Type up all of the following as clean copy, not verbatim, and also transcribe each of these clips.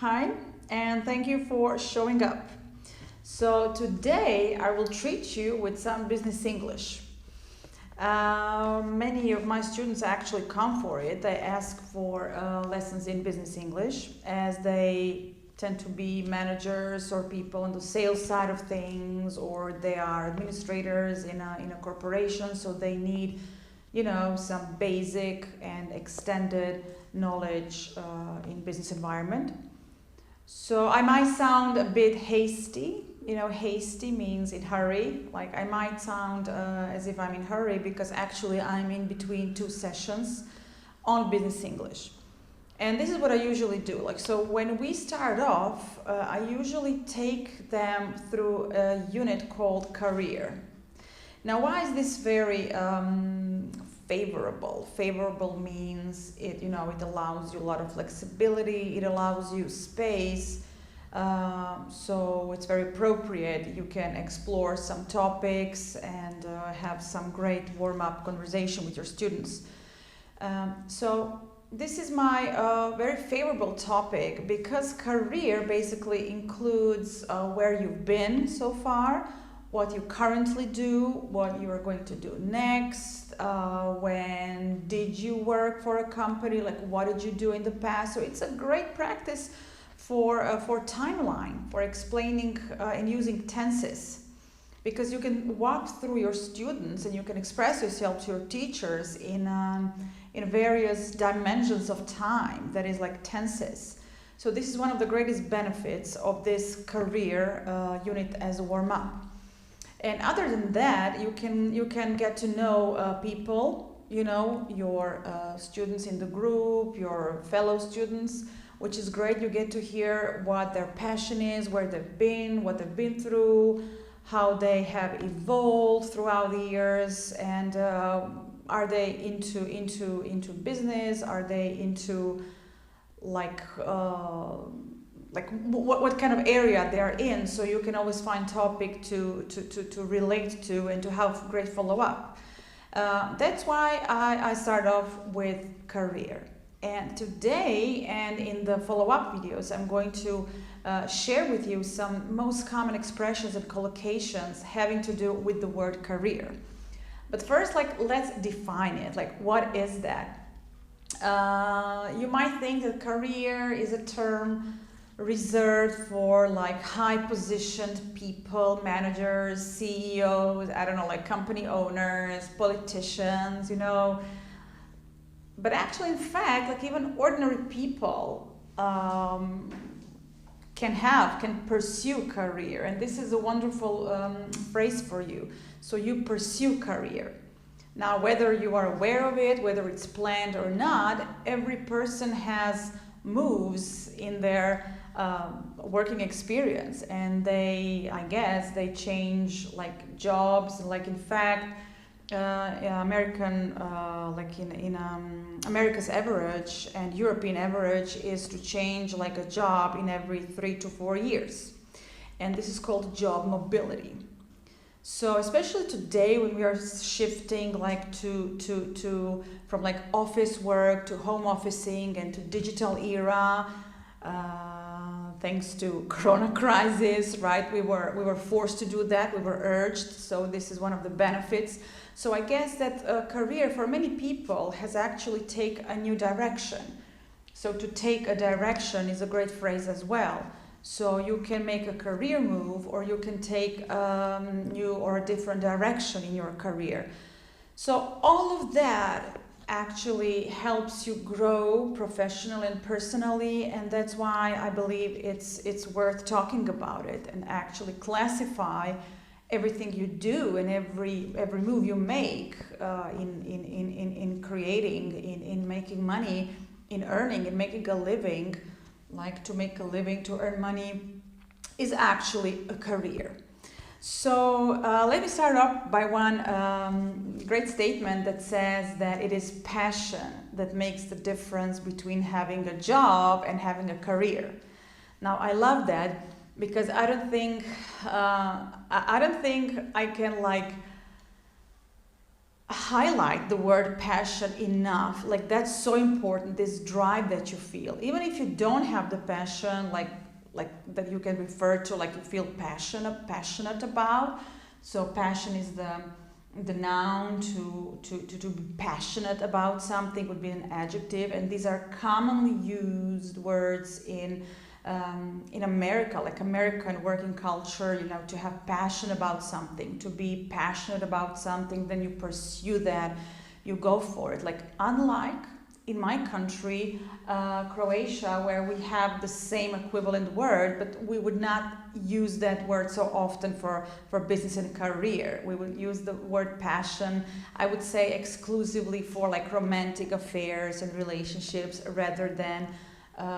Hi, and thank you for showing up. So, today I will treat you with some business English. Many of my students actually come for it. They ask for lessons in business English as they tend to be managers or people on the sales side of things, or they are administrators in a corporation, so they need some basic and extended knowledge in business environment. So I might sound a bit hasty. Hasty means in hurry. Like I might sound as if I'm in hurry because actually I'm in between two sessions on business English. And this is what I usually do. So when we start off, I usually take them through a unit called Career. Now, why is this very favorable? Favorable means it allows you a lot of flexibility. It allows you space. So it's very appropriate. You can explore some topics and have some great warm-up conversation with your students. So this is my very favorable topic because career basically includes where you've been so far, what you currently do, what you are going to do next, when did you work for a company, like what did you do in the past. So it's a great practice for timeline, for explaining and using tenses, because you can walk through your students and you can express yourself to your teachers in various dimensions of time, that is like tenses. So this is one of the greatest benefits of this career unit as a warm-up. And other than that, you can get to know people, your students in the group, your fellow students, which is great. You get to hear what their passion is, where they've been, what they've been through, how they have evolved throughout the years, and are they into business? Are they into what kind of area they are in, so you can always find topic to relate to and to have great follow-up. That's why I start off with career. And today and in the follow-up videos, I'm going to share with you some most common expressions and collocations having to do with the word career. But first, let's define it. What is that? You might think that career is a term reserved for high positioned people, managers, CEOs, company owners, politicians, But actually, in fact, even ordinary people can pursue career. And this is a wonderful phrase for you. So you pursue career. Now, whether you are aware of it, whether it's planned or not, every person has moves in their working experience, and they change jobs. In fact, America's average and European average is to change a job in every 3 to 4 years, and this is called job mobility. So especially today, when we are shifting from office work to home officing and to digital era, thanks to Corona crisis, right? We were forced to do that. We were urged. So this is one of the benefits. So I guess that career for many people has actually take a new direction. So to take a direction is a great phrase as well. So you can make a career move, or you can take a new or a different direction in your career. So all of that actually helps you grow professionally and personally, and that's why I believe it's worth talking about it and actually classify everything you do and every move you make in creating, in making money, in earning, in making a living. To make a living, to earn money, is actually a career. So let me start off by one great statement that says that it is passion that makes the difference between having a job and having a career. Now, I love that because I don't think I can highlight the word passion enough. Like that's so important, this drive that you feel. Even if you don't have the passion, like that you can refer to, like you feel passionate about. So passion is the noun to be passionate about something would be an adjective, and these are commonly used words in America, like American working culture, you know, to have passion about something, to be passionate about something, then you pursue that, you go for it. Like unlike in my country, Croatia, where we have the same equivalent word, but we would not use that word so often for business and career. We would use the word passion, I would say, exclusively for like romantic affairs and relationships rather than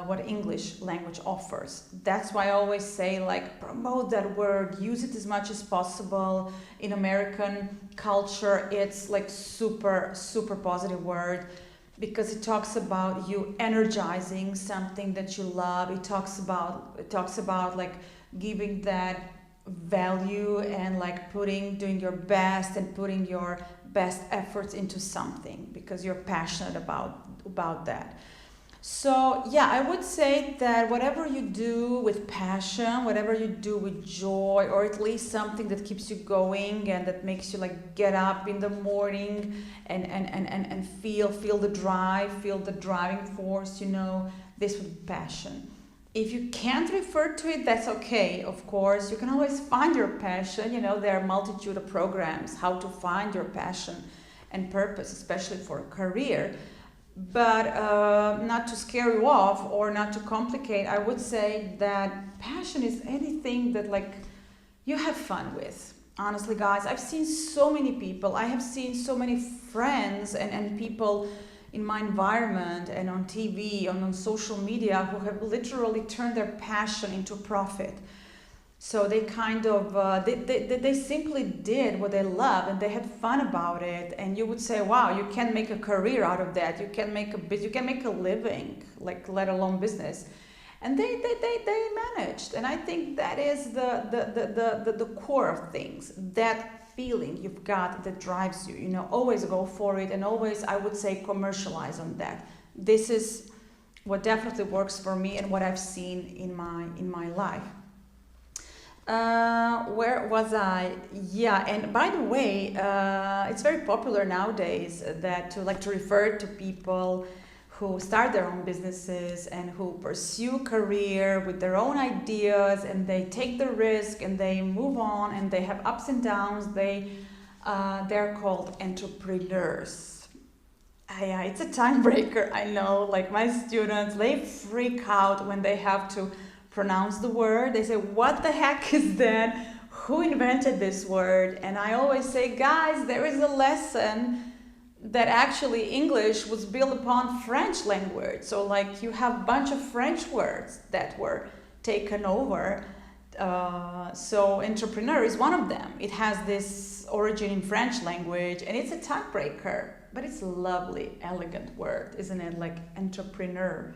what English language offers. That's why I always say, like, promote that word, use it as much as possible. In American culture, it's like super positive word, because it talks about you energizing something that you love. It talks about like giving that value and like doing your best and putting your best efforts into something because you're passionate about that. So yeah, I would say that whatever you do with passion, whatever you do with joy, or at least something that keeps you going and that makes you like get up in the morning and feel the drive, feel the driving force, you know, this would be passion. If you can't refer to it, that's okay, of course. You can always find your passion. You know, there are a multitude of programs how to find your passion and purpose, especially for a career. But not to scare you off or not to complicate, I would say that passion is anything that like you have fun with. Honestly, guys, I've seen so many people, I have seen so many friends and people in my environment and on TV, on social media, who have literally turned their passion into profit. So they kind of, they simply did what they love and they had fun about it. And you would say, wow, you can make a career out of that. You can make a living, like let alone business. And they managed. And I think that is the core of things, that feeling you've got that drives you, you know, always go for it and always, I would say, commercialize on that. This is what definitely works for me and what I've seen in my life. Where was I? Yeah, and by the way, it's very popular nowadays that to refer to people who start their own businesses and who pursue career with their own ideas and they take the risk and they move on and they have ups and downs. They're called entrepreneurs. Yeah, it's a time breaker. I know, like my students, they freak out when they have to pronounce the word. They say, what the heck is that? Who invented this word? And I always say, guys, there is a lesson that actually English was built upon French language. So like you have a bunch of French words that were taken over. So entrepreneur is one of them. It has this origin in French language and it's a tiebreaker, but it's a lovely, elegant word, isn't it? Like entrepreneur.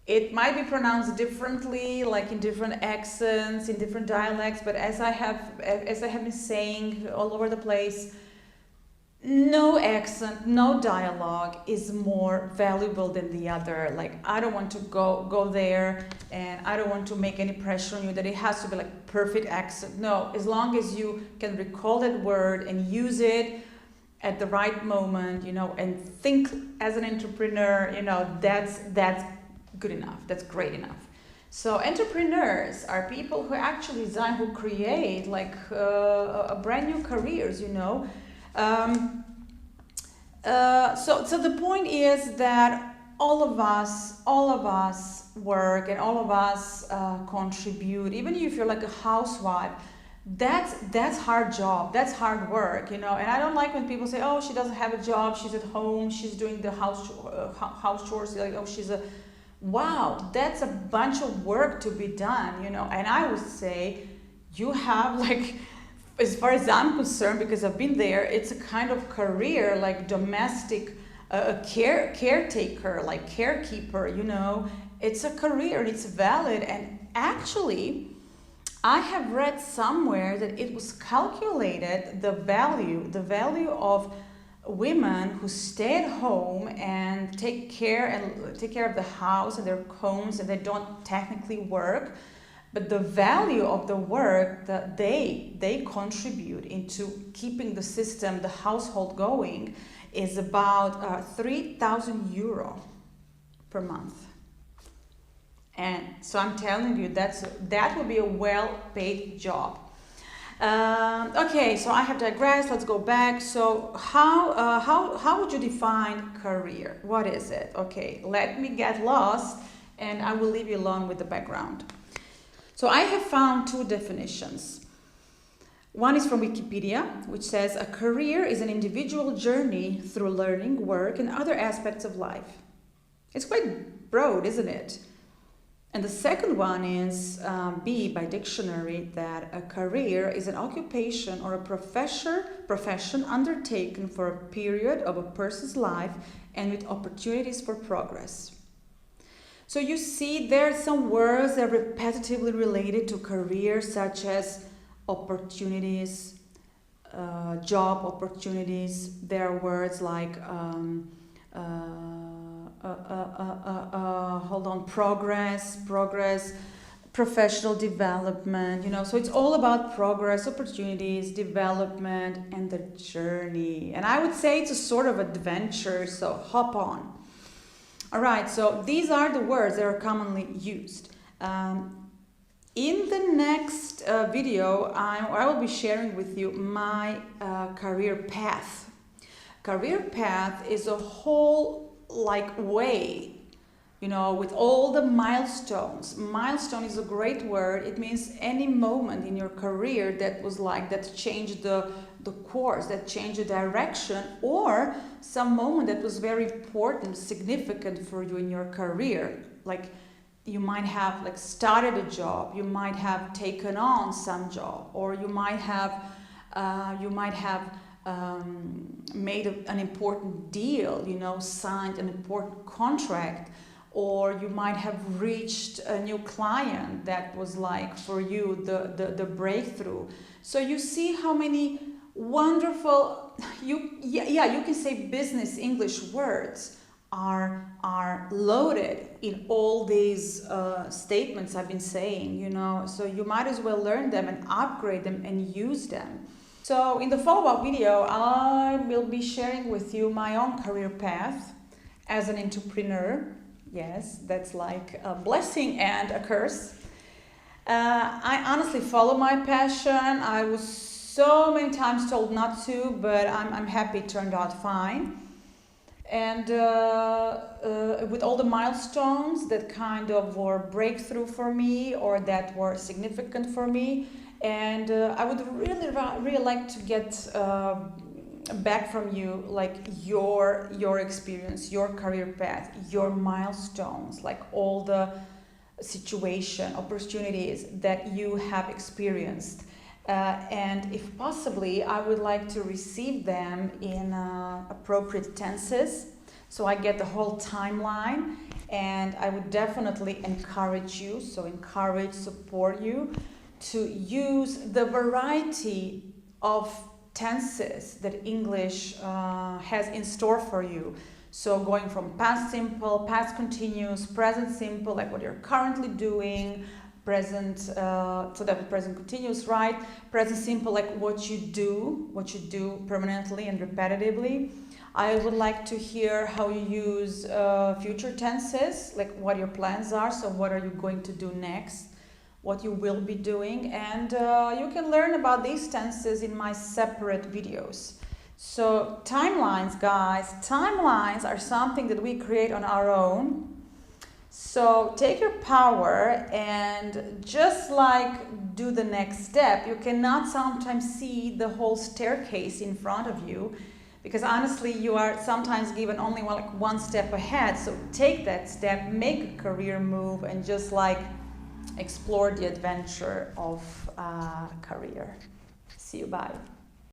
It might be pronounced differently, like in different accents, in different dialects, but as I have been saying all over the place, no accent, no dialogue is more valuable than the other. Like I don't want to go there and I don't want to make any pressure on you that it has to be like perfect accent. No, as long as you can recall that word and use it at the right moment, you know, and think as an entrepreneur, you know, that's good enough. That's great enough. So entrepreneurs are people who actually design, who create like a brand new careers, you know. So the point is that all of us work and all of us contribute. Even if you're like a housewife, that's hard job, that's hard work, you know. And I don't like when people say, oh, she doesn't have a job, she's at home, she's doing the house chores, like, oh, she's a, wow, that's a bunch of work to be done, you know. And I would say you have like, as far as I'm concerned, because I've been there, it's a kind of career like domestic caretaker, like carekeeper, you know. It's a career and it's valid. And actually, I have read somewhere that it was calculated, the value of women who stay at home and take care of the house and their homes, and they don't technically work, but the value of the work that they contribute into keeping the system, the household going, is about 3,000 euro per month. And so I'm telling you, that would be a well-paid job. Okay, so I have digressed. Let's go back. So how would you define career? What is it? Okay, let me get lost, and I will leave you alone with the background. So I have found two definitions. One is from Wikipedia, which says a career is an individual journey through learning, work, and other aspects of life. It's quite broad, isn't it? And the second one is B by dictionary, that a career is an occupation or a profession undertaken for a period of a person's life and with opportunities for progress. So you see there are some words that are repetitively related to career, such as opportunities, job opportunities. There are words like progress, professional development, so it's all about progress, opportunities, development, and the journey. And I would say it's a sort of adventure, so hop on. All right, so these are the words that are commonly used. In the next video, I will be sharing with you my career path. Career path is a whole way, with all the milestones. Milestone is a great word. It means any moment in your career that changed the course, that changed the direction, or some moment that was very important, significant for you in your career. Like you might have started a job, you might have taken on some job, or you might have made an important deal, signed an important contract, or you might have reached a new client that was for you the breakthrough. So you see how many wonderful, you can say business English words are loaded in all these statements I've been saying, so you might as well learn them and upgrade them and use them. So in the follow-up video, I will be sharing with you my own career path as an entrepreneur. Yes, that's like a blessing and a curse. I honestly follow my passion. I was so many times told not to, but I'm happy it turned out fine. And with all the milestones that kind of were breakthrough for me or that were significant for me, and I would really like to get back from you, your experience, your career path, your milestones, all the opportunities that you have experienced. And if possibly, I would like to receive them in appropriate tenses, so I get the whole timeline. And I would definitely encourage you, support you to use the variety of tenses that English has in store for you. So going from past simple, past continuous, present simple, like what you're currently doing, present, so that was present continuous, right? Present simple, like what you do permanently and repetitively. I would like to hear how you use future tenses, like what your plans are, so what are you going to do next, what you will be doing, and you can learn about these tenses in my separate videos. So timelines, guys, timelines are something that we create on our own. So take your power and just do the next step. You cannot sometimes see the whole staircase in front of you, because honestly you are sometimes given only one step ahead. So take that step, make a career move, and just explore the adventure of career. See you, bye.